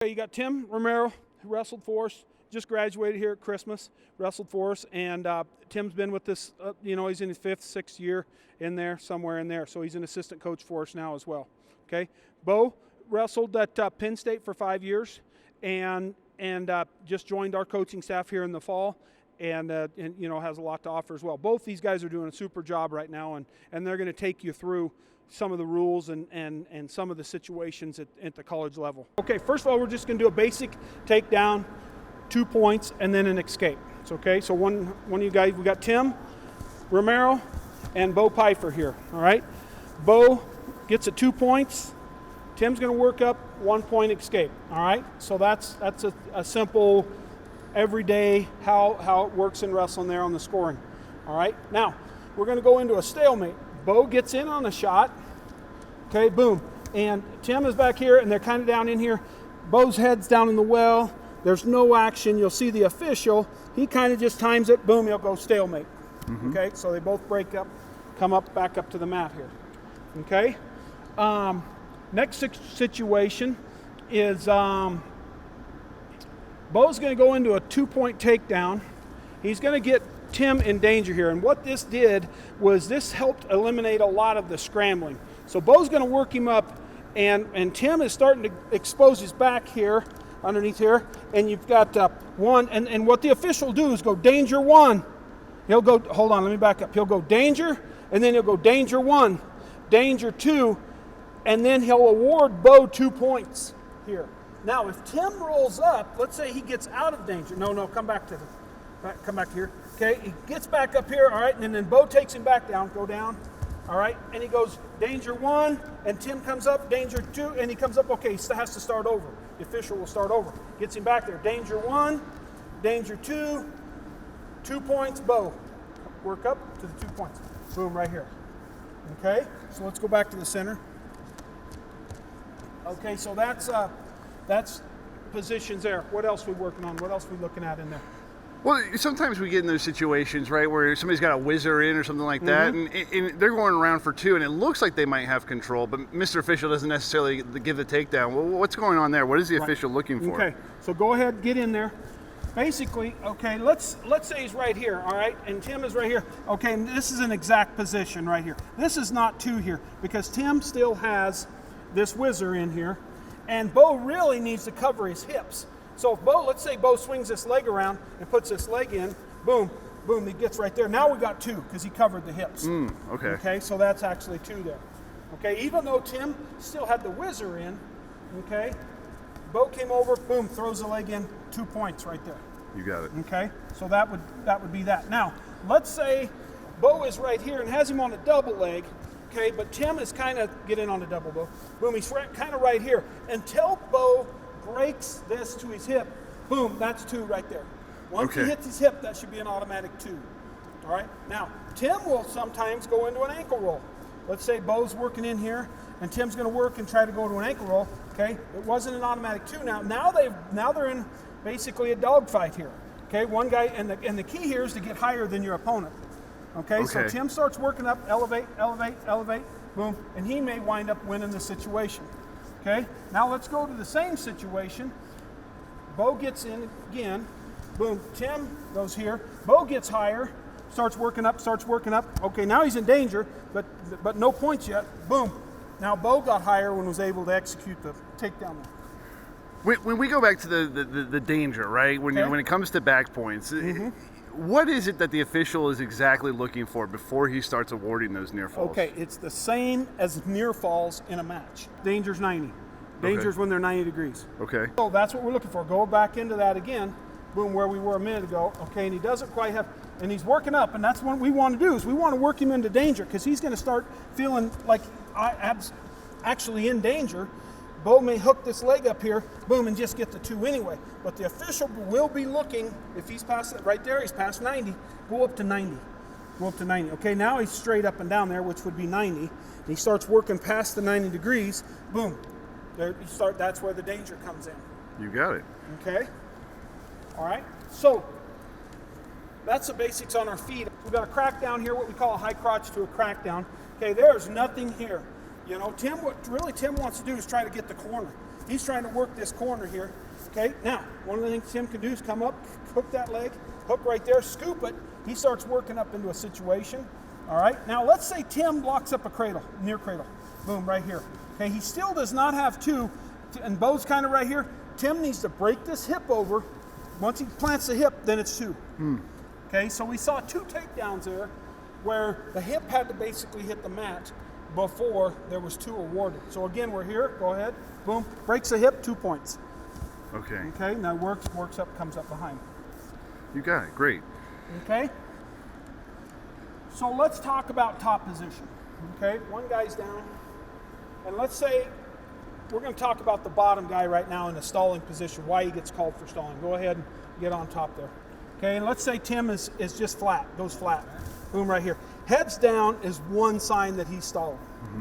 You got Tim Romero, who wrestled for us, just graduated here at Christmas, wrestled for us, and Tim's been with this, he's in his 5th, 6th year in there, somewhere in there, so he's an assistant coach for us now as well. Okay, Bo wrestled at Penn State for 5 years, and just joined our coaching staff here in the fall, and has a lot to offer as well. Both these guys are doing a super job right now, and they're going to take you through some of the rules and some of the situations at the college level. Okay, first of all, we're just going to do a basic takedown, 2 points, and then an escape. It's okay, so one of you guys, we got Tim Romero and Bo Pipher here, all right? Bo gets it 2 points. Tim's going to work up 1 point escape, all right? So that's a simple, everyday, how it works in wrestling there on the scoring, all right? Now, we're going to go into a stalemate. Bo gets in on a shot, okay, boom. And Tim is back here, and they're kind of down in here. Bo's head's down in the well. There's no action. You'll see the official. He kind of just times it. Boom, he'll go stalemate. Mm-hmm. Okay, so they both break up, come up, back up to the mat here. Okay. Next situation is Bo's going to go into a 2-point takedown. He's going to get Tim in danger here, and what this did was this helped eliminate a lot of the scrambling. So Bo's going to work him up, and Tim is starting to expose his back here, underneath here, and you've got one, and what the official will do is go danger 1. He'll go, hold on, let me back up. He'll go danger, and then he'll go danger 1, danger 2, and then he'll award Bo 2 points here. Now, if Tim rolls up, let's say he gets out of danger. No, come back to come back here. Okay, he gets back up here, all right, and then Bo takes him back down, go down, all right, and he goes danger 1, and Tim comes up, danger 2, and he comes up, okay, he has to start over. The official will start over. Gets him back there, danger 1, danger 2, 2 points, Bo. Work up to the 2 points. Boom, right here. Okay, so let's go back to the center. Okay, so that's positions there. What else are we working on? What else are we looking at in there? Well, sometimes we get in those situations, right, where somebody's got a whizzer in or something like that, and they're going around for 2, and it looks like they might have control, but Mr. Official doesn't necessarily give the takedown. Well, what's going on there? What is the official looking for? Okay, so go ahead, get in there. Basically, okay, let's say he's right here, all right, and Tim is right here. Okay, and this is an exact position right here. This is not 2 here, because Tim still has this whizzer in here, and Bo really needs to cover his hips. So if Bo, let's say Bo swings this leg around and puts this leg in, boom, boom, he gets right there. Now we got 2 because he covered the hips. Okay. Okay, so that's actually 2 there. Okay, even though Tim still had the whizzer in, okay, Bo came over, boom, throws the leg in, 2 points right there. You got it. Okay, so that would be that. Now, let's say Bo is right here and has him on a double leg, okay, but Tim is kind of, get in on the double, Bo. Boom, he's kind of right here. Until Bo breaks this to his hip, boom, that's 2 right there. Once he hits his hip, that should be an automatic 2. All right, now Tim will sometimes go into an ankle roll. Let's say Bo's working in here, and Tim's going to work and try to go to an ankle roll. Okay, it wasn't an automatic 2. Now they're in basically a dogfight here. Okay, one guy, and the key here is to get higher than your opponent. Okay, so Tim starts working up, elevate, boom, and he may wind up winning the situation. Okay, now let's go to the same situation. Bo gets in again, boom, Tim goes here, Bo gets higher, starts working up. Okay, now he's in danger, but no points yet, boom. Now Bo got higher and was able to execute the takedown. When we go back to the danger, right, when it comes to back points, what is it that the official is exactly looking for before he starts awarding those near falls? Okay, it's the same as near falls in a match. Danger's 90. Danger's when they're 90 degrees. Okay. So that's what we're looking for. Go back into that again. Boom, where we were a minute ago. Okay, and he doesn't quite have, and he's working up, and that's what we want to do, is we want to work him into danger, because he's going to start feeling like actually in danger. Bo may hook this leg up here, boom, and just get the 2 anyway. But the official will be looking, if he's past it right there, he's past 90, go up to 90. Go up to 90. Okay, now he's straight up and down there, which would be 90. And he starts working past the 90 degrees, boom. There you start, that's where the danger comes in. You got it. Okay. All right. So that's the basics on our feet. We've got a crackdown here, what we call a high crotch to a crackdown. Okay, there's nothing here. You know, what Tim wants to do is try to get the corner. He's trying to work this corner here. Okay, now, one of the things Tim can do is come up, hook that leg, hook right there, scoop it. He starts working up into a situation. All right, now let's say Tim blocks up a cradle, near cradle. Boom, right here. Okay, he still does not have two, and Bo's kind of right here. Tim needs to break this hip over. Once he plants the hip, then it's two. Okay, so we saw 2 takedowns there where the hip had to basically hit the mat before there was 2 awarded. So again, we're here, go ahead, boom, breaks the hip, 2 points. Okay. Okay, now works up, comes up behind. You got it, great. Okay, so let's talk about top position. Okay, one guy's down, and let's say we're going to talk about the bottom guy right now in the stalling position, why he gets called for stalling. Go ahead and get on top there. Okay, and let's say Tim is just flat, goes flat. Boom, right here. Head's down is one sign that he's stalling.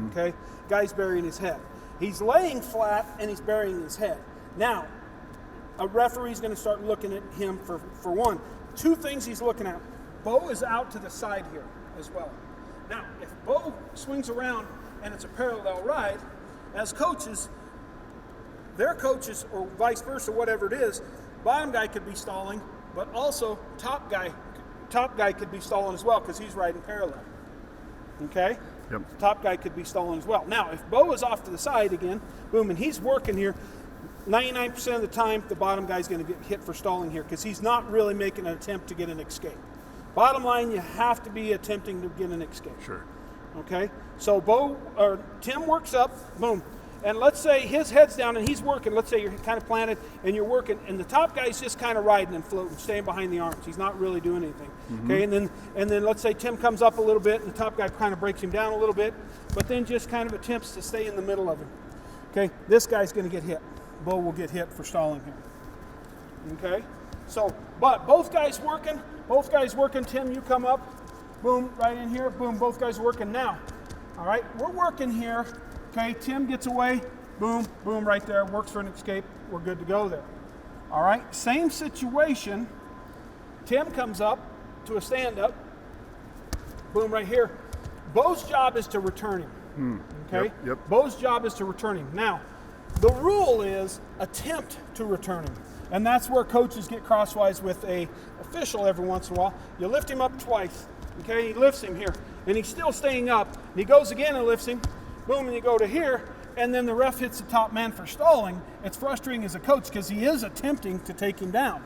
Okay, guy's burying his head. He's laying flat and he's burying his head. Now, a referee's going to start looking at him for one. 2 things he's looking at. Bo is out to the side here as well. Now, if Bo swings around and it's a parallel ride, as coaches, their coaches, or vice versa, whatever it is, bottom guy could be stalling, but also top guy could be stalling as well because he's riding parallel. Okay? Yep. Top guy could be stalling as well. Now, if Bo is off to the side again, boom, and he's working here, 99% of the time, the bottom guy's going to get hit for stalling here because he's not really making an attempt to get an escape. Bottom line, you have to be attempting to get an escape. Sure. Okay? So Tim works up, boom, and let's say his head's down and he's working. Let's say you're kind of planted and you're working, and the top guy's just kind of riding and floating, staying behind the arms. He's not really doing anything. Okay, and then let's say Tim comes up a little bit and the top guy kind of breaks him down a little bit, but then just kind of attempts to stay in the middle of him. Okay, this guy's going to get hit. Bo will get hit for stalling him. Okay, so but both guys working. Tim, you come up, boom, right in here, boom. Both guys working now. All right, we're working here. Okay, Tim gets away, boom, boom, right there, works for an escape, we're good to go there. All right, same situation, Tim comes up to a stand-up, boom, right here. Bo's job is to return him, okay? Yep. Bo's job is to return him. Now, the rule is attempt to return him, and that's where coaches get crosswise with a official every once in a while. You lift him up twice, okay? He lifts him here, and he's still staying up, and he goes again and lifts him, boom, and you go to here, and then the ref hits the top man for stalling. It's frustrating as a coach because he is attempting to take him down,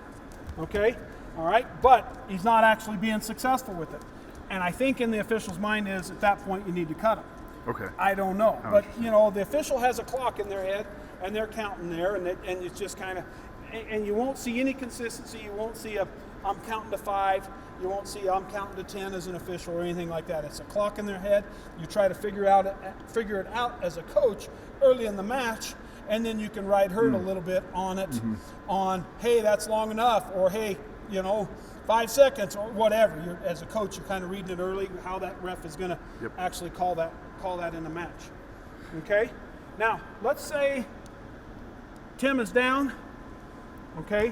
okay? All right, but he's not actually being successful with it. And I think in the official's mind is at that point you need to cut him. Okay. I don't know, but you know, the official has a clock in their head, and they're counting there, and it's just kind of, and you won't see any consistency. You won't see I'm counting to 5. You won't see I'm counting to 10 as an official or anything like that. It's a clock in their head. You try to figure it out as a coach early in the match, and then you can ride herd a little bit on it. On hey, that's long enough, or hey, 5 seconds or whatever. As a coach, you're kind of reading it early how that ref is going to actually call that in the match. Okay. Now let's say Tim is down. Okay.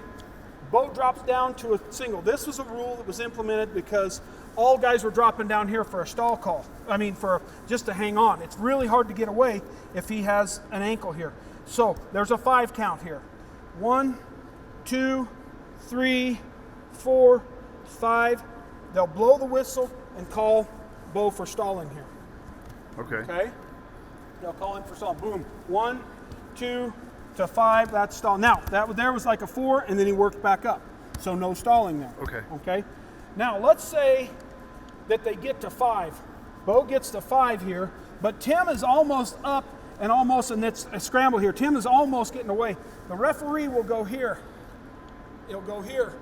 Bo drops down to a single. This was a rule that was implemented because all guys were dropping down here for a stall call. For just to hang on. It's really hard to get away if he has an ankle here. So there's a 5 count here. 1, 2, 3, 4, 5. They'll blow the whistle and call Bo for stalling here. Okay. They'll call him for stalling. Boom. 1, 2 to 5. That's stall. Now there was like a 4, and then he worked back up. So no stalling there. Okay. Now let's say that they get to 5. Bo gets to 5 here, but Tim is almost up and it's a scramble here. Tim is almost getting away. The referee will go here. He'll go here.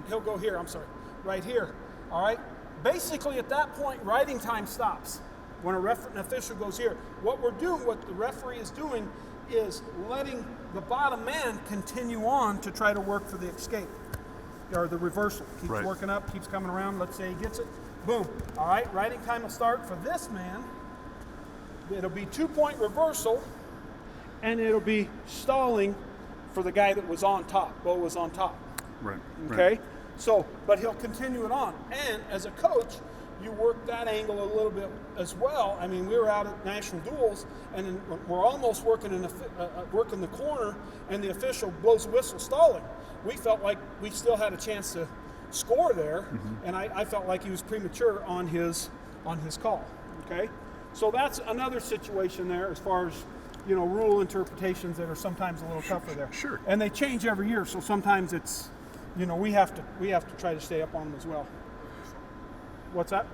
He'll go here. I'm sorry. Right here. All right. Basically, at that point, riding time stops. When an official goes here, what the referee is doing is letting the bottom man continue on to try to work for the escape or the reversal. Keeps working up, keeps coming around. Let's say he gets it. Boom. All right, riding time will start for this man. It'll be 2-point reversal, and it'll be stalling for the guy that was on top. Bo was on top. Right. Okay? So, but he'll continue it on. And as a coach, you work that angle a little bit as well. I mean, we were out at national duels, and then we're almost working working the corner, and the official blows the whistle stalling. We felt like we still had a chance to score there, and I felt like he was premature on his call. Okay, so that's another situation there as far as, you know, rule interpretations that are sometimes a little tougher there. Sure. And they change every year, so sometimes it's, you know, we have to try to stay up on them as well. What's that?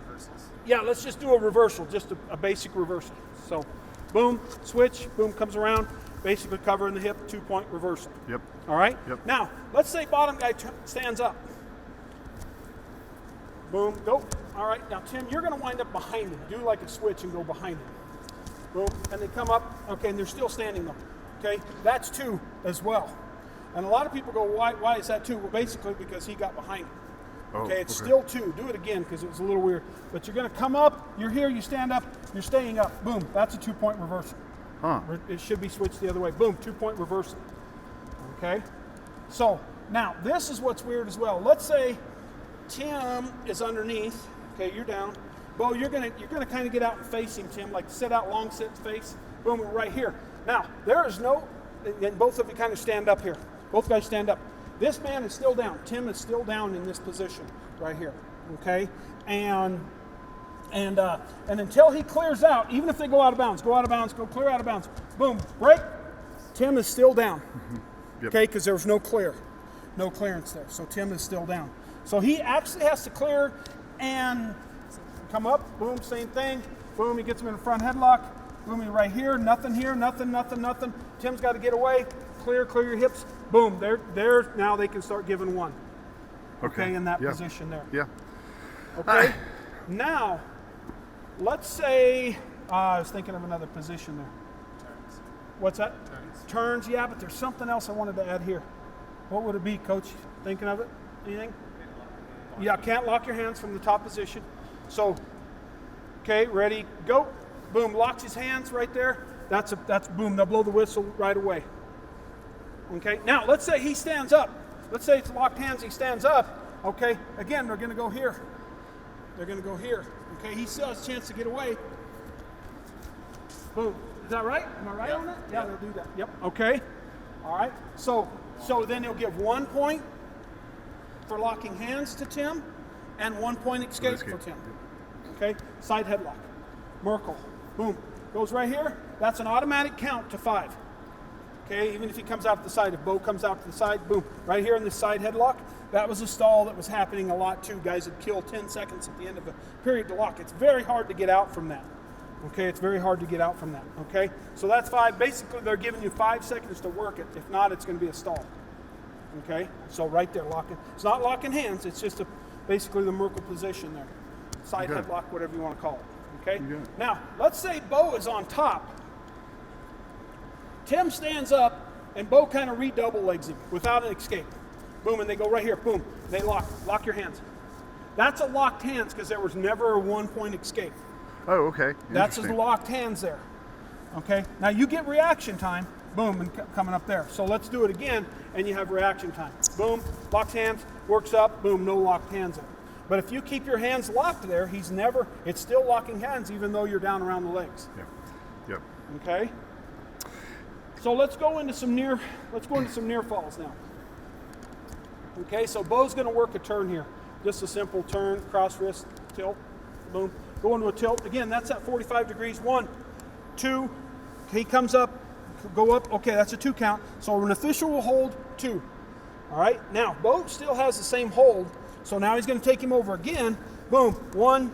Reversals. Yeah, let's just do a reversal, just a basic reversal. So, boom, switch, boom, comes around, basically covering the hip, 2-point reversal. Yep. All right? Yep. Now, let's say bottom guy stands up. Boom, go. All right, now Tim, you're gonna wind up behind him. Do like a switch and go behind him. Boom, and they come up, okay, and they're still standing though. Okay, that's 2 as well. And a lot of people go, why is that 2? Well, basically because he got behind him. Okay, it's still 2. Do it again because it was a little weird. But you're going to come up, you're here, you stand up, you're staying up. Boom, that's a 2-point reversal. It should be switched the other way. Boom, 2-point reversal. Okay, so now this is what's weird as well. Let's say Tim is underneath. Okay, you're down. Bo, you're gonna kind of get out and face him, Tim, like sit out long, sit face. Boom, we're right here. Now there is no, and both of you kind of stand up here. Both guys stand up. This man is still down. Tim is still down in this position right here. Okay, and until he clears out, even if they go out of bounds, go clear out of bounds. Boom, break. Tim is still down. Yep. Okay, because there was no clearance there. So Tim is still down. So he actually has to clear and come up. Boom, same thing. Boom, he gets him in a front headlock. Boom, he's right here. Nothing here. Nothing. Tim's got to get away. Clear your hips. Boom, there. Now they can start giving 1. Okay, in that position there. Yeah. Okay. Now, let's say I was thinking of another position there. Turns. What's that? Turns. Turns. Yeah, but there's something else I wanted to add here. What would it be, Coach? Thinking of it? Anything? Yeah, can't lock your hands from the top position. So, okay, ready, go. Boom, locks his hands right there. That's boom, they'll blow the whistle right away. Okay, now let's say he stands up. Let's say it's locked hands, he stands up. Okay, again, they're gonna go here. Okay, he still has a chance to get away. Boom, is that right? Am I right on that? Yeah, they'll do that. Yep, okay. All right, so then he'll give 1 point for locking hands to Tim, and 1 point escape for Tim. Okay, side headlock. Merkel, boom, goes right here. That's an automatic count to 5. Okay, even if he comes out to the side, if Bo comes out to the side, boom, right here in this side headlock. That was a stall that was happening a lot too. Guys would kill 10 seconds at the end of a period to lock. It's very hard to get out from that. Okay, it's very hard to get out from that. Okay, so that's 5. Basically, they're giving you 5 seconds to work it. If not, it's going to be a stall. Okay, so right there, locking. It's not locking hands. It's just basically the Merkel position there. Side headlock, whatever you want to call it. Okay. Now, let's say Bo is on top. Tim stands up, and Bo kind of redouble legs him without an escape. Boom, and they go right here. Boom, they lock your hands. That's a locked hands because there was never a 1 point escape. Oh, okay. That's his locked hands there. Okay. Now you get reaction time. Boom, and coming up there. So let's do it again, and you have reaction time. Boom, locked hands, works up, boom, no locked hands there. But if you keep your hands locked there, it's still locking hands even though you're down around the legs. Yep. Okay? So let's go into some near falls now. Okay, so Bo's gonna work a turn here. Just a simple turn, cross wrist, tilt, boom. Go into a tilt. Again, that's at 45 degrees. 1, 2, he comes up, go up, okay, that's a 2 count. So an official will hold 2. All right, now Bo still has the same hold, so now he's gonna take him over again. Boom, 1,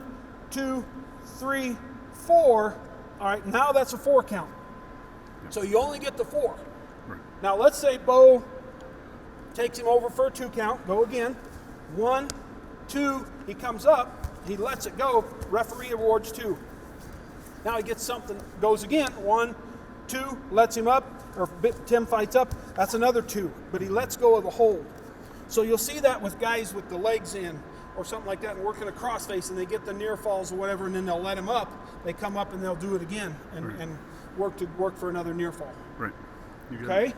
2, 3, 4. All right, now that's a 4 count. So you only get the 4. Right. Now let's say Bo takes him over for a 2 count, go again. 1, 2, he comes up, he lets it go, referee awards 2. Now he gets something, goes again, 1, 2, lets him up, or Tim fights up, that's another 2, but he lets go of the hold. So you'll see that with guys with the legs in, or something like that, and working a cross face, and they get the near falls or whatever, and then they'll let him up, they come up and they'll do it again, and work for another near fall. Right. Okay?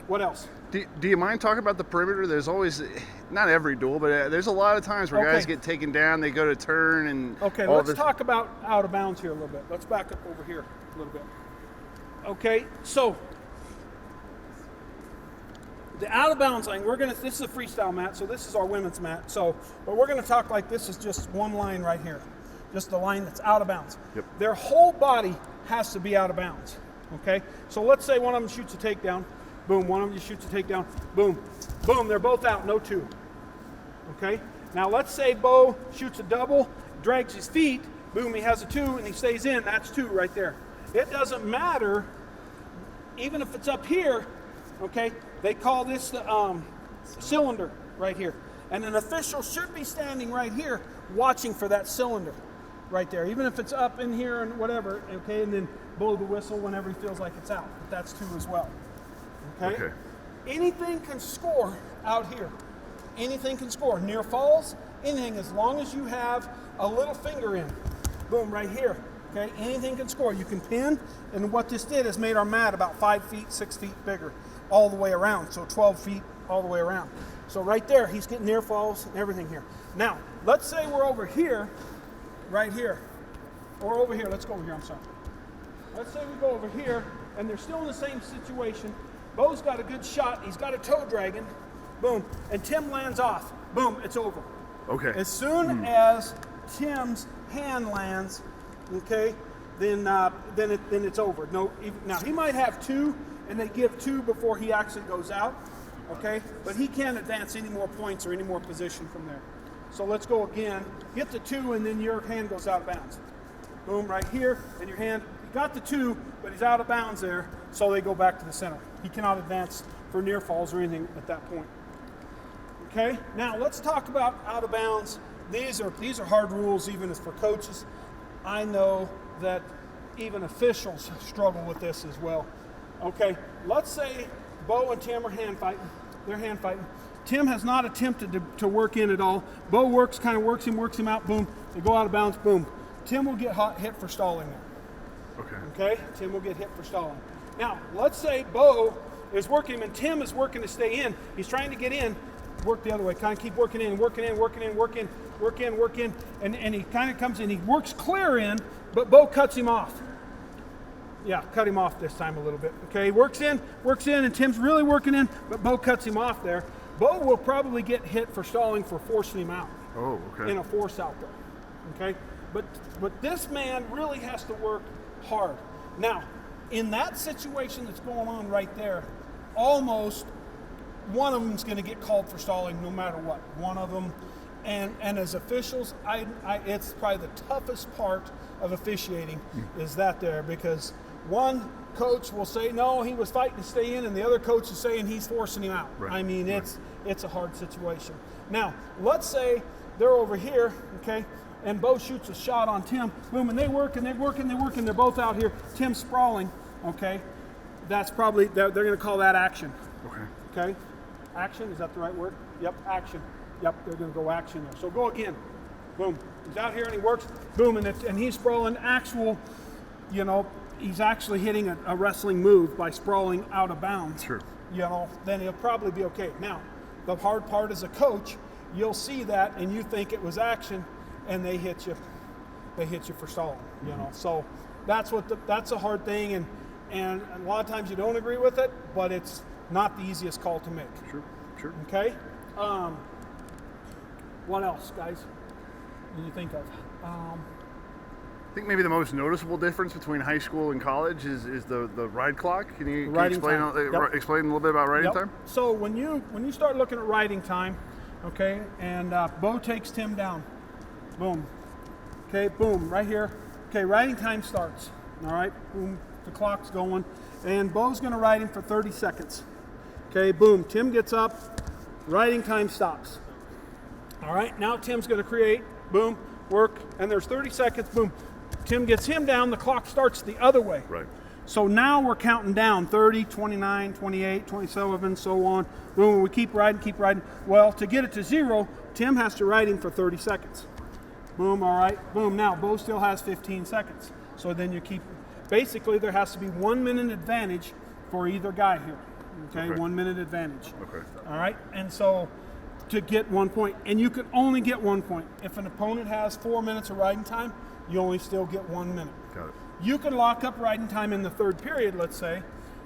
What else? Do you mind talking about the perimeter? There's always, not every duel, but there's a lot of times where guys get taken down, they go to turn, and let's talk about out of bounds here a little bit. Let's back up over here a little bit. Okay, so the out of bounds line, this is a freestyle mat, so this is our women's mat. So, but we're gonna talk like this is just one line right here, just the line that's out of bounds. Yep. Their whole body has to be out of bounds. Okay, so let's say one of them shoots a takedown. Boom, one of them just shoots a takedown. Boom, boom, they're both out, no two. Okay, now let's say Bo shoots a double, drags his feet, boom, he has a two and he stays in, that's two right there. It doesn't matter, even if it's up here, okay, they call this the cylinder right here. And an official should be standing right here watching for that cylinder right there, even if it's up in here and whatever, okay, and then blow the whistle whenever he feels like it's out, but that's two as well. Okay? Anything can score out here. Anything can score. Near falls, anything, as long as you have a little finger in. Boom, right here. Okay, anything can score. You can pin, and what this did is made our mat about 5 feet, 6 feet bigger all the way around. So 12 feet all the way around. So right there, he's getting near falls and everything here. Now, let's say we're over here, right here. Or over here. Let's go over here, I'm sorry. Let's say we go over here, and they're still in the same situation. Bo's got a good shot. He's got a toe dragging. Boom. And Tim lands off. Boom. It's over. Okay. As soon as Tim's hand lands, okay, then it's over. Now he might have two, and they give two before he actually goes out. Okay, but he can't advance any more points or any more position from there. So let's go again. Get the two, and then your hand goes out of bounds. Boom. Right here, and your hand. He got the two, but he's out of bounds there, so they go back to the center. He cannot advance for near falls or anything at that point. Okay, now let's talk about out of bounds. These are hard rules even as for coaches. I know that even officials struggle with this as well. Okay, let's say Bo and Tim are hand fighting. They're hand fighting. Tim has not attempted to work in at all. Bo kind of works him out, boom. They go out of bounds, boom. Tim will get hit for stalling there. Okay, Tim will get hit for stalling. Now, let's say Bo is working him and Tim is working to stay in. He's trying to get in, work the other way, kind of keep working in, and he kind of comes in. He works clear in, but Bo cuts him off. Yeah, cut him off this time a little bit. Okay, he works in, and Tim's really working in, but Bo cuts him off there. Bo will probably get hit for stalling for forcing him out. Oh, okay. In a force out there. Okay, but this man really has to work hard. Now, in that situation that's going on right there, almost one of them is going to get called for stalling no matter what. One of them, and as officials, it's probably the toughest part of officiating is that there, because one coach will say no, he was fighting to stay in, and the other coach is saying he's forcing him out. Right. I mean, it's a hard situation. Now, let's say they're over here, okay, and Bo shoots a shot on Tim, boom, and they're both out here. Tim's sprawling, okay. That's probably, they're going to call that action. Okay. Action, is that the right word? Yep, action. Yep, they're going to go action there. So go again. Boom. He's out here and he works. Boom, and he's sprawling actual, he's actually hitting a wrestling move by sprawling out of bounds. Sure. Then he'll probably be okay. Now, the hard part as a coach, you'll see that and you think it was action, and they hit you for stalling. So that's a hard thing, and a lot of times you don't agree with it, but it's not the easiest call to make. Sure. Okay. What else, guys? Do you think of? I think maybe the most noticeable difference between high school and college is the ride clock. Can you explain a little bit about riding time? So when you start looking at riding time, okay, and Bo takes Tim down, boom, okay, boom, right here, okay, riding time starts. All right, boom, the clock's going, and Bo's going to ride him for 30 seconds. Okay, boom, Tim gets up, riding time stops. All right, now Tim's going to create, boom, work, and there's 30 seconds, boom. Tim gets him down, the clock starts the other way. Right. So now we're counting down 30, 29, 28, 27, so on. Boom, we keep riding. Well, to get it to zero, Tim has to ride him for 30 seconds. Boom, all right, boom. Now, Bo still has 15 seconds. So then you keep, basically there has to be 1 minute advantage for either guy here. Okay, 1 minute advantage. Okay. All right, and so to get 1 point, and you can only get 1 point. If an opponent has 4 minutes of riding time, you only still get 1 minute. Got it. You can lock up riding time in the third period, let's say.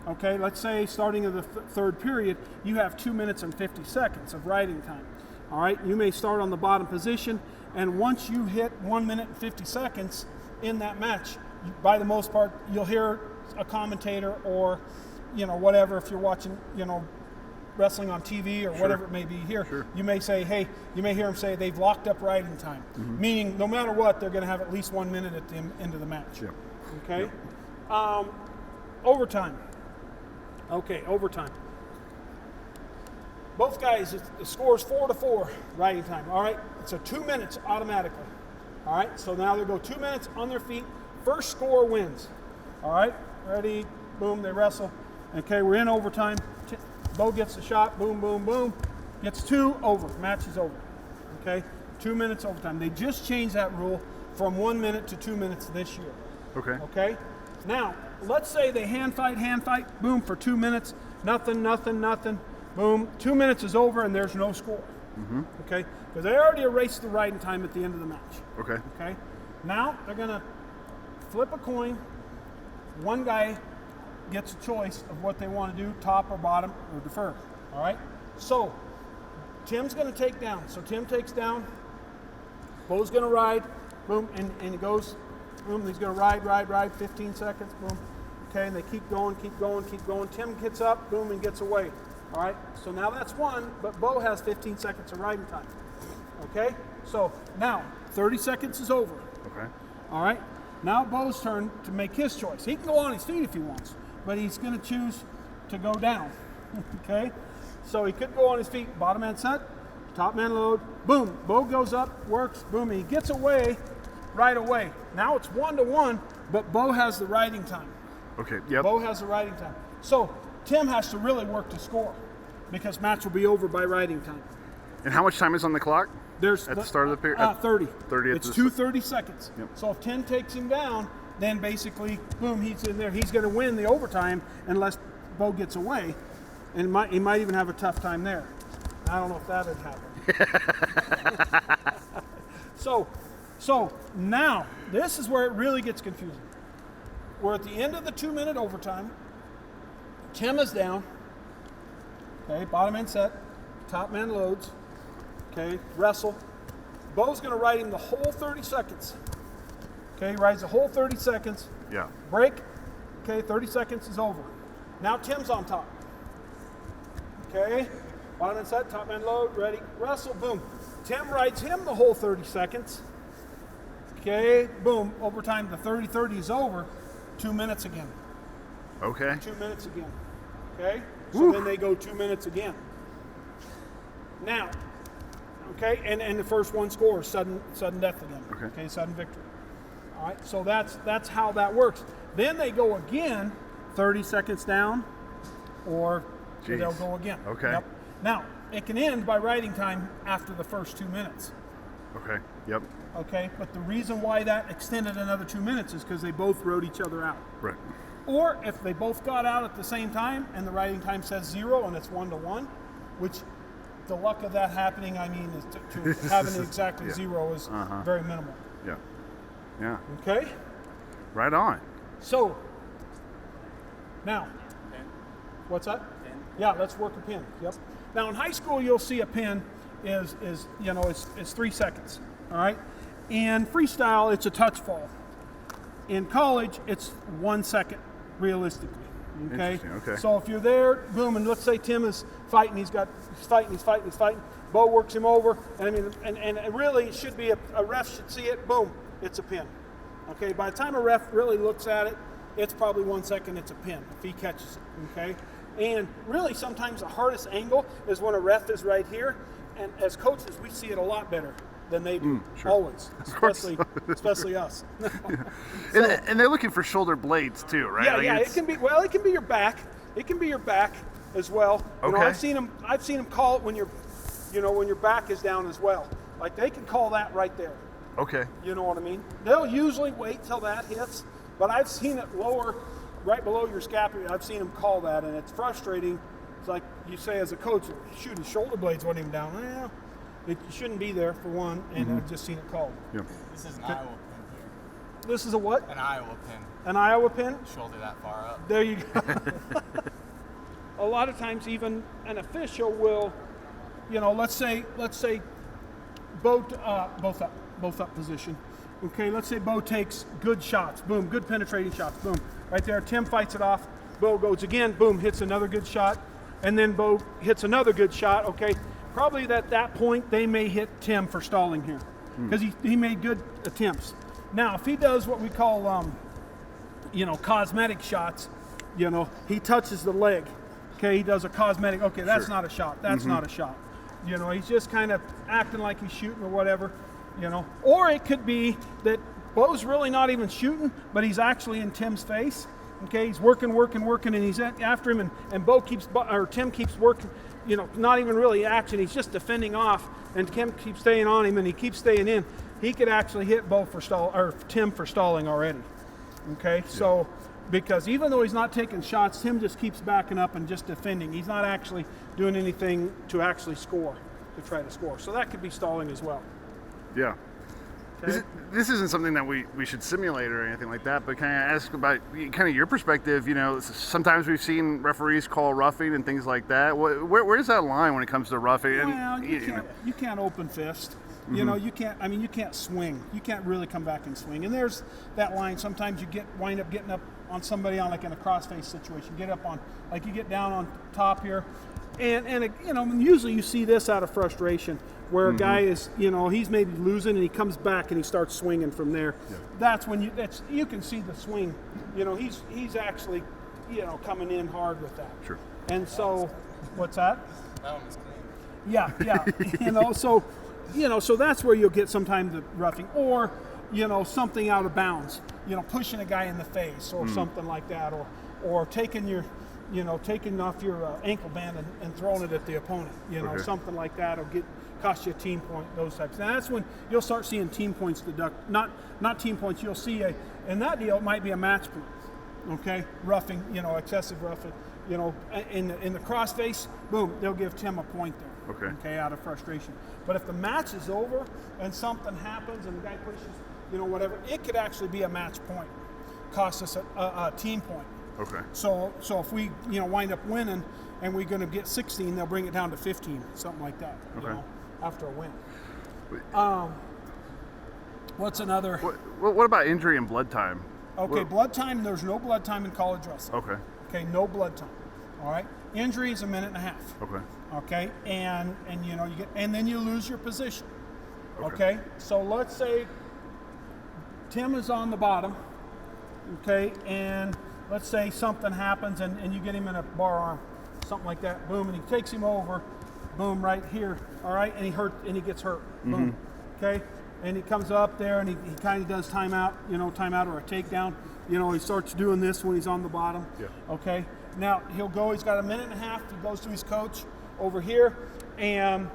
Okay, let's say starting in the third period, you have 2 minutes and 50 seconds of riding time. All right, you may start on the bottom position, and once you hit 1 minute and 50 seconds in that match, by the most part, you'll hear a commentator or, whatever, if you're watching, wrestling on TV or whatever it may be here, you may say, hey, you may hear them say they've locked up riding time, meaning no matter what, they're going to have at least 1 minute at the end of the match. Yep. Okay? Overtime. Okay, overtime. Both guys, the score is 4-4 riding time. All right, so 2 minutes automatically. All right, so now they go 2 minutes on their feet. First score wins. All right, ready, boom, they wrestle. Okay, we're in overtime. Bo gets the shot, boom, boom, boom. Gets 2, over, match is over. Okay, 2 minutes overtime. They just changed that rule from 1 minute to 2 minutes this year. Okay. Okay, now let's say they hand fight, boom, for 2 minutes, nothing. Boom, 2 minutes is over and there's no score. Okay, because they already erased the riding time at the end of the match. Okay. Okay, now they're gonna flip a coin. One guy gets a choice of what they want to do, top or bottom or defer. All right, so Tim's gonna take down. So Tim takes down. Bo's gonna ride, boom, and it goes, boom. He's gonna ride, 15 seconds, boom. Okay, and they keep going. Tim gets up, boom, and gets away. All right, so now that's 1, but Bo has 15 seconds of riding time. Okay, so now 30 seconds is over. Okay. All right, now Bo's turn to make his choice. He can go on his feet if he wants, but he's going to choose to go down. Okay, so he could go on his feet, bottom man set, top man load, boom. Bo goes up, works, boom, and he gets away right away. Now it's 1-1, but Bo has the riding time. Okay. Yep. Bo has the riding time. So Tim has to really work to score because match will be over by riding time. And how much time is on the clock? There's at the start of the period? 30. 30. It's 2:30 seconds. Yep. So if 10 takes him down, then basically, boom, he's in there. He's going to win the overtime unless Bo gets away, and he might even have a tough time there. I don't know if that would happen. So now this is where it really gets confusing. We're at the end of the 2 minute overtime. Tim is down. Okay, bottom end set, top man loads. Okay, wrestle. Bo's going to ride him the whole 30 seconds. Okay, he rides the whole 30 seconds. Yeah. Break. Okay, 30 seconds is over. Now Tim's on top. Okay, bottom end set, top man load, ready, wrestle, boom. Tim rides him the whole 30 seconds. Okay, boom, overtime, the 30-30 is over. 2 minutes again. Okay. 2 minutes again. Okay? So then they go 2 minutes again. Now, okay, and the first one scores, sudden death again. Okay, sudden victory. All right, so that's how that works. Then they go again, 30 seconds down, or they'll go again. Okay. Yep. Now, it can end by riding time after the first 2 minutes. Okay. Yep. Okay, but the reason why that extended another 2 minutes is because they both rode each other out. Right. Or if they both got out at the same time and the riding time says 0 and it's 1-1, which the luck of that happening, I mean, is to having exactly 0 is very minimal. Yeah. Yeah. Okay? Right on. So, now, what's that? Pin. Yeah, let's work a pin. Yep. Now in high school, you'll see a pin is 3 seconds. All right. In freestyle, it's a touch fall. In college, it's 1 second, realistically. Okay. Okay. So if you're there, boom, and let's say Tim is fighting, he's fighting. Bo works him over, and it really it should be a ref should see it. Boom, it's a pin. Okay. By the time a ref really looks at it, it's probably 1 second. It's a pin if he catches it. Okay. And really, sometimes the hardest angle is when a ref is right here, and as coaches, we see it a lot better than they do. Sure. Always, especially us. So, and they're looking for shoulder blades too, right? Yeah, Like yeah. It can be your back. It can be your back as well. You know, Okay. I've seen them call it when your back is down as well. Like they can call that right there. Okay. You know what I mean? They'll usually wait till that hits, but I've seen it lower, right below your scapula. I've seen them call that, and it's frustrating It's like you say as a coach, shoot, his shoulder blades weren't even down. Well, it shouldn't be there for one, and I've just seen it called. Yep. This is an Iowa pin here. This is a what? An Iowa pin. An Iowa pin? Shoulder that far up. There you go. A lot of times even an official will, let's say both up position. Okay, let's say Bo takes good shots, boom, good penetrating shots, boom. Right there, Tim fights it off, Bo goes again, boom, hits another good shot, and then Bo hits another good shot, okay. Probably at that point, they may hit Tim for stalling here, because he made good attempts. Now, if he does what we call, cosmetic shots, he touches the leg, okay, he does a cosmetic, okay, that's not a shot, that's not a shot. He's just kind of acting like he's shooting or whatever, Or it could be that Bo's really not even shooting, but he's actually in Tim's face, okay, he's working, and he's after him, and Tim keeps working, not even really action, he's just defending off, and Tim keeps staying on him, and he keeps staying in. He could actually hit Tim for stalling already, okay? So, because even though he's not taking shots, Tim just keeps backing up and just defending. He's not actually doing anything to actually score, to try to score. So that could be stalling as well. Yeah. Okay? This isn't something that we should simulate or anything like that, but can I ask about kind of your perspective? Sometimes we've seen referees call roughing and things like that. Where's that line when it comes to roughing? Well, you can't open fist. You can't swing. You can't really come back and swing. And there's that line. Sometimes you wind up getting up on somebody in a crossface situation. Get up on, you get down on top here. And usually you see this out of frustration where a guy is, he's maybe losing and he comes back and he starts swinging from there. Yeah. That's when you can see the swing. He's actually, coming in hard with that. Sure. And so, what's that? That one was clean. Yeah. So that's where you'll get sometimes the roughing or, something out of bounds, pushing a guy in the face or something like that, or taking off your ankle band and throwing it at the opponent, something like that will cost you a team point, those types. Now that's when you'll start seeing team points deduct, not team points, you'll see in that deal it might be a match point, okay, roughing, excessive roughing, in the crossface, boom, they'll give Tim a point there, okay, out of frustration. But if the match is over and something happens and the guy pushes, whatever, it could actually be a match point, cost us a team point. Okay. So if we wind up winning and we're going to get 16, they'll bring it down to 15, something like that. After a win. What's another? What about injury and blood time? Okay, blood time. There's no blood time in college wrestling. Okay. Okay, no blood time. All right. Injury is a minute and a half. Okay. Okay, and then you lose your position. Okay. So let's say Tim is on the bottom. Okay, and let's say something happens and you get him in a bar arm, something like that, boom, and he takes him over, boom, right here, all right, and he gets hurt, boom, okay, and he comes up there and he kind of does timeout or a takedown, he starts doing this when he's on the bottom, okay, now he's got a minute and a half, he goes to his coach over here, and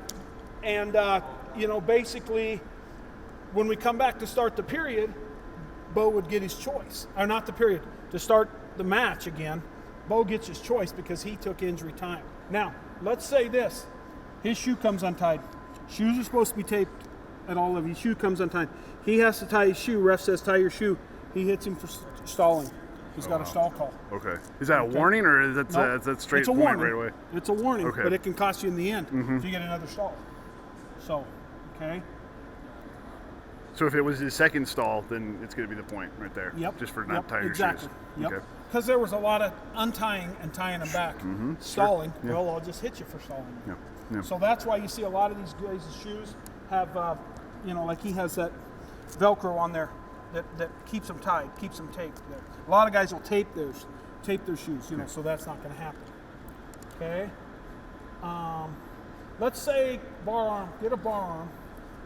basically when we come back to start the period, Bo would get his choice, or not the period, to start the match again. Bo gets his choice because he took injury time. Now, let's say this. His shoe comes untied. Shoes are supposed to be taped at all of his shoe comes untied. He has to tie his shoe. Ref says tie your shoe. He hits him for stalling. He's got a stall call. Okay. Is that a warning or is that straight it's a point warning. right away? It's a warning, okay. But it can cost you in the end if you get another stall. So, okay. So if it was his second stall, then it's going to be the point right there. Yep. Just for not tying exactly. your shoes. Yep. Because there was a lot of untying and tying them back. Stalling. Sure. Well, I'll just hit you for stalling. Yep. So that's why you see a lot of these guys' shoes have, like he has that Velcro on there that keeps them tied, keeps them taped. A lot of guys will tape their shoes, so that's not going to happen. Okay. Let's say bar arm, get a bar arm.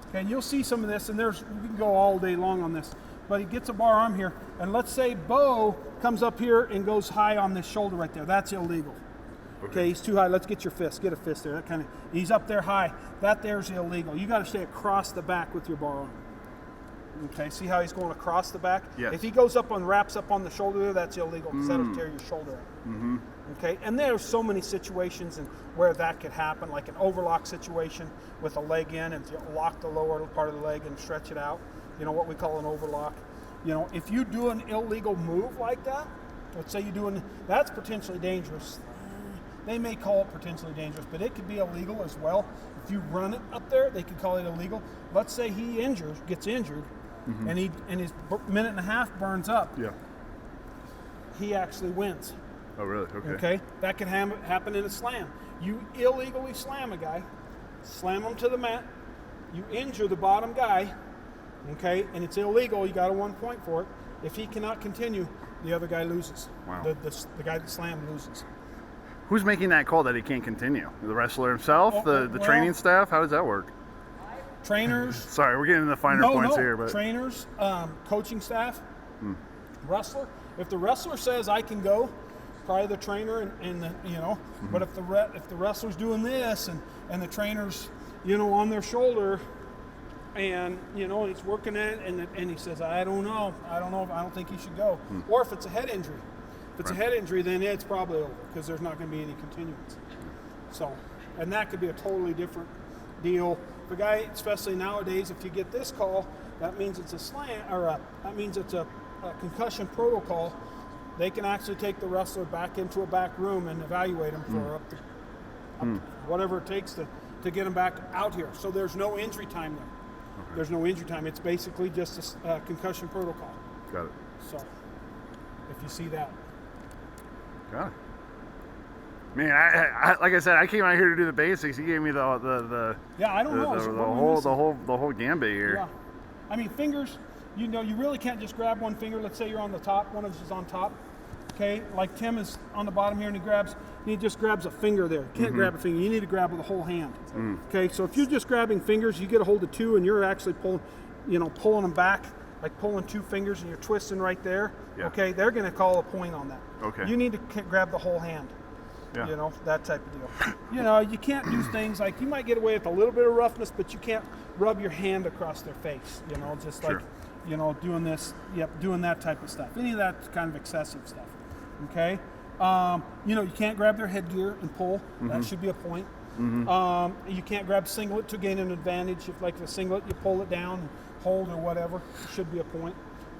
Okay, and you'll see some of this, and we can go all day long on this, but he gets a bar arm here, and let's say Bo comes up here and goes high on this shoulder right there. That's illegal. Okay, he's too high. Let's get your fist. Get a fist there. He's up there high. That there's illegal. You got to stay across the back with your bar arm. Okay, see how he's going across the back? Yes. If he goes up on, wraps up on the shoulder there, that's illegal because that'll tear your shoulder out. Mm-hmm. Okay, and there's so many situations and where that could happen, like an overlock situation with a leg in and you lock the lower part of the leg and stretch it out. You know, what we call an overlock. You know, if you do an illegal move like that, let's say you're doing, that's potentially dangerous. They may call it potentially dangerous, but it could be illegal as well. If you run it up there, they could call it illegal. Let's say he gets injured, and his minute and a half burns up. Yeah. He actually wins. Oh, really? Okay. Okay, that can happen in a slam. You illegally slam a guy, slam him to the mat, you injure the bottom guy, okay, and it's illegal. You got a 1 point for it. If he cannot continue, the other guy loses. Wow. The guy that slammed loses. Who's making that call that he can't continue? The wrestler himself? Oh, the well- training staff? How does that work? Trainers. Sorry, we're getting into the finer points here, but trainers, coaching staff, wrestler. If the wrestler says I can go, probably the trainer and the, you know. But if the wrestler's doing this and the trainer's, you know, on their shoulder, and you know, and he's working at it, and he says I don't know, I don't think he should go. Or if it's a head injury, if it's a head injury, then it's probably over because there's not going to be any continuance. So, and that could be a totally different deal. The guy, especially nowadays, if you get this call, that means it's a slam, or that means it's a concussion protocol. They can actually take the wrestler back into a back room and evaluate him for up to whatever it takes to get him back out here. So there's no injury time there. Okay. There's no injury time. It's basically just a concussion protocol. Got it. So if you see that. Got it. Man, I like I said, I came out here to do the basics. He gave me the Yeah, I don't know. Is it what we're missing? the whole gambit here. Yeah. I mean, fingers, you know, you really can't just grab one finger. Let's say you're on the top, one of us is on top. Okay, like Tim is on the bottom here and he just grabs a finger there. You can't grab a finger. You need to grab with the whole hand. Okay, so if you're just grabbing fingers, you get a hold of two and you're actually pulling them back, like pulling two fingers and you're twisting right there. Yeah. Okay, they're going to call a point on that. Okay. You need to grab the whole hand. Yeah. You know, that type of deal. You know, you can't do things like, you might get away with a little bit of roughness, but you can't rub your hand across their face, you know, just like, Sure. you know, doing this, doing that type of stuff. Any of that kind of excessive stuff, okay? You know, you can't grab their headgear and pull. That should be a point. You can't grab singlet to gain an advantage. If like the singlet, you pull it down, hold or whatever, it should be a point.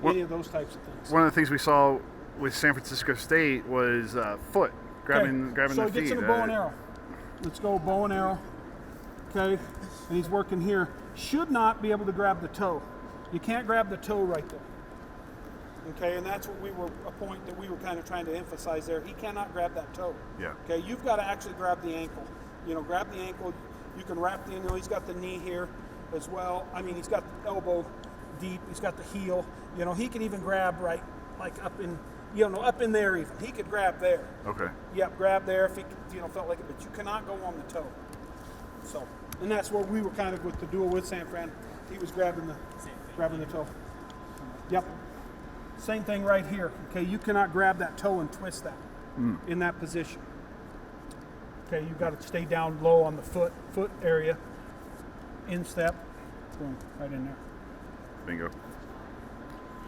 Any of those types of things. One of the things we saw with San Francisco State was foot. Grabbing so the he gets feet. in a bow and arrow. Let's go bow and arrow. Okay, and he's working here. Should not be able to grab the toe. You can't grab the toe right there. Okay, and that's what a point that we were kind of trying to emphasize there. He cannot grab that toe. Yeah. Okay, you've got to actually grab the ankle. You know, grab the ankle. You can wrap the, you know, he's got the knee here as well. I mean, he's got the elbow deep. He's got the heel. You know, he can even grab right, like up in, you know, up in there even. He could grab there. Okay. Yep, grab there if he, you know, felt like it, but you cannot go on the toe. So, and that's where we were kind of with the duel with San Fran. He was grabbing the toe. Yep. Same thing right here. Okay, you cannot grab that toe and twist that in that position. Okay, you've got to stay down low on the foot area. Instep. Boom, right in there. Bingo.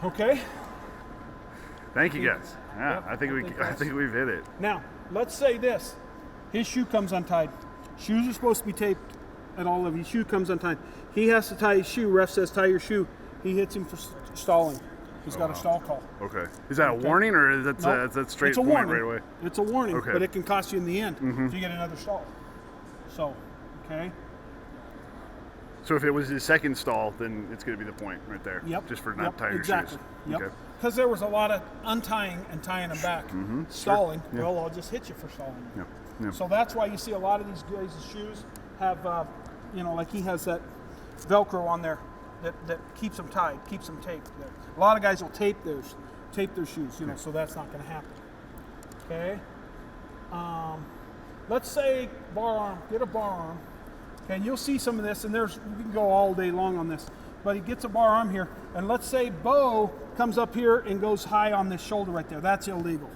Okay. Thank you guys. Yeah, Yep, I think we've hit it. Now, let's say this. His shoe comes untied. Shoes are supposed to be taped at all of his shoe comes untied. He has to tie his shoe. Ref says tie your shoe. He hits him for stalling. He's got a stall call. Okay. Is that a warning or is that straight it's a point warning. right away? It's a warning, Okay. but it can cost you in the end if you get another stall. So, okay. So if it was his second stall, then it's going to be the point right there. Yep. Just for not yep, tying exactly. your shoes. Yep. Okay. Because there was a lot of untying and tying them back. Stalling. Sure. Yeah. Well, I'll just hit you for stalling. Yep. Yep. So that's why you see a lot of these guys' shoes have, you know, like he has that Velcro on there that keeps them tied, keeps them taped there. A lot of guys will tape their shoes, you know, so that's not going to happen. Okay. Let's say bar arm, get a bar arm. Okay, and you'll see some of this, and we can go all day long on this. But he gets a bar arm here, and let's say Bo comes up here and goes high on this shoulder right there. That's illegal.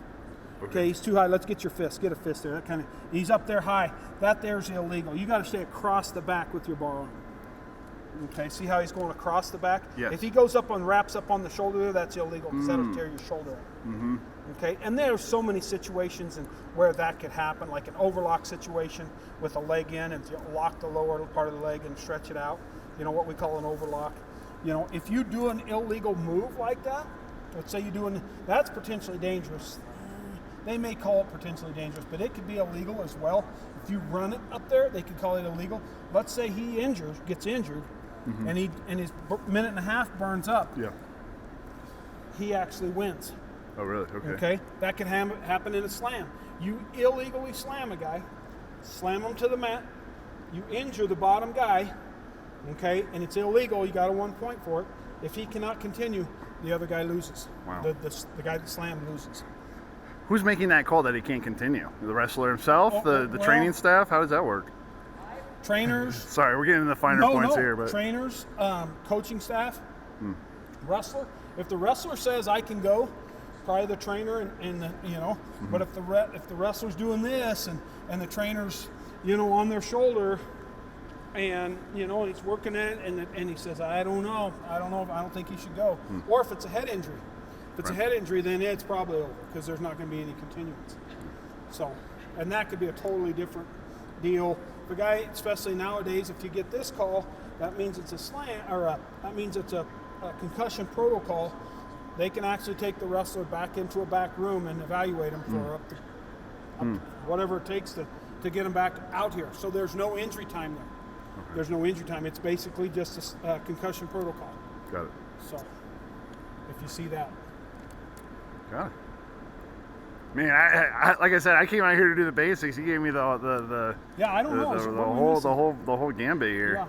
Okay, he's too high. Let's get your fist. Get a fist there. That kind of. He's up there high. That there's illegal. You got to stay across the back with your bar arm. Okay, see how he's going across the back? Yes. If he goes up on wraps up on the shoulder there, that's illegal because that'll tear your shoulder up. Mm-hmm. Okay, and there's so many situations and where that could happen, like an overlock situation with a leg in, and you lock the lower part of the leg and stretch it out. You know what we call an overlock. You know, if you do an illegal move like that, let's say you're doing, that's potentially dangerous. They may call it potentially dangerous, but it could be illegal as well. If you run it up there, they could call it illegal. Let's say he gets injured, and his minute and a half burns up. Yeah. He actually wins. Oh, really? Okay. Okay, that could happen in a slam. You illegally slam a guy, slam him to the mat, you injure the bottom guy, okay, and it's illegal. You got a 1 point for it. If he cannot continue, the other guy loses. Wow. The guy that slammed loses. Who's making that call that he can't continue? The wrestler himself? Oh, the well, training staff? How does that work? Trainers. Sorry, we're getting into the finer points here, but trainers, coaching staff, wrestler. If the wrestler says I can go, probably the trainer and the, you know. But if the wrestler's doing this and the trainer's, you know, on their shoulder, and you know, and he's working at it, and he says I don't know, I don't think he should go. Or if it's a head injury. If it's a head injury, then it's probably over because there's not going to be any continuance. So, and that could be a totally different deal. The guy, especially nowadays, if you get this call, that means it's a slam, or that means it's a concussion protocol. They can actually take the wrestler back into a back room and evaluate him for up to whatever it takes to get him back out here. So there's no injury time there. Okay. There's no injury time. It's basically just a concussion protocol. Got it. So, if you see that. Got it. Man, I like I said, I came out here to do the basics. He gave me the Yeah, I don't know. the whole gambit here. Yeah.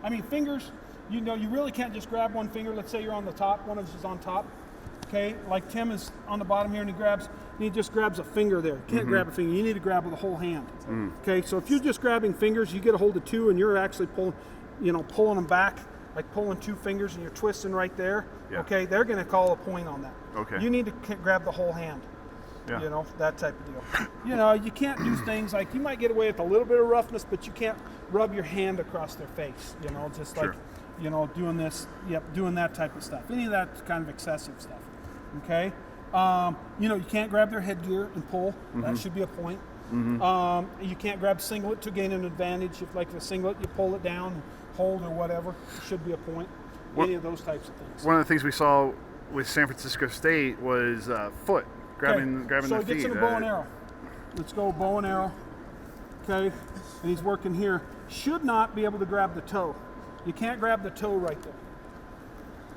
I mean, fingers, you know, you really can't just grab one finger. Let's say you're on the top, one of us is on top. Okay, like Tim is on the bottom here and he just grabs a finger there. You can't grab a finger. You need to grab with the whole hand. Okay, so if you're just grabbing fingers, you get a hold of two and you're actually pulling them back, like pulling two fingers and you're twisting right there. Yeah. Okay, they're going to call a point on that. Okay. You need to grab the whole hand. Yeah. You know, that type of deal. You know, you can't do things like, you might get away with a little bit of roughness, but you can't rub your hand across their face, you know, just like, you know, doing this, doing that type of stuff. Any of that kind of excessive stuff, okay? You know, you can't grab their headgear and pull. That should be a point. You can't grab singlet to gain an advantage. If, like the singlet, you pull it down and hold or whatever, it should be a point. Any of those types of things. One of the things we saw with San Francisco State was foot. Grabbing so the he gets feet. in a bow and arrow. Let's go bow and arrow. Okay, and he's working here. Should not be able to grab the toe. You can't grab the toe right there.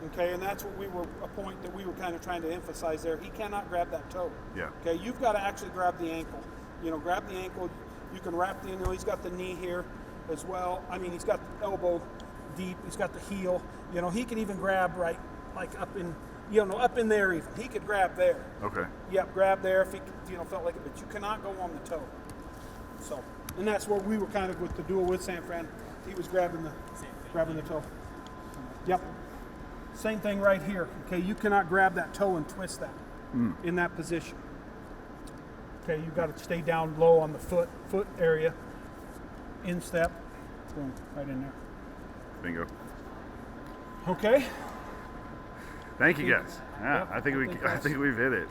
Okay, and that's what a point that we were kind of trying to emphasize there. He cannot grab that toe. Yeah. Okay, you've got to actually grab the ankle. You know, grab the ankle. You can wrap the, you know, he's got the knee here as well. I mean, he's got the elbow deep. He's got the heel. You know, he can even grab right, like up in, you know, up in there even. He could grab there. Okay. Yep, grab there if he, you know, felt like it, but you cannot go on the toe. So, and that's where we were kind of with the duel with San Fran. He was grabbing the toe. Yep. Same thing right here. Okay, you cannot grab that toe and twist that in that position. Okay, you've got to stay down low on the foot area. Instep. Boom, right in there. Bingo. Okay. Thank you guys. Yeah, Yep, I think we've hit it.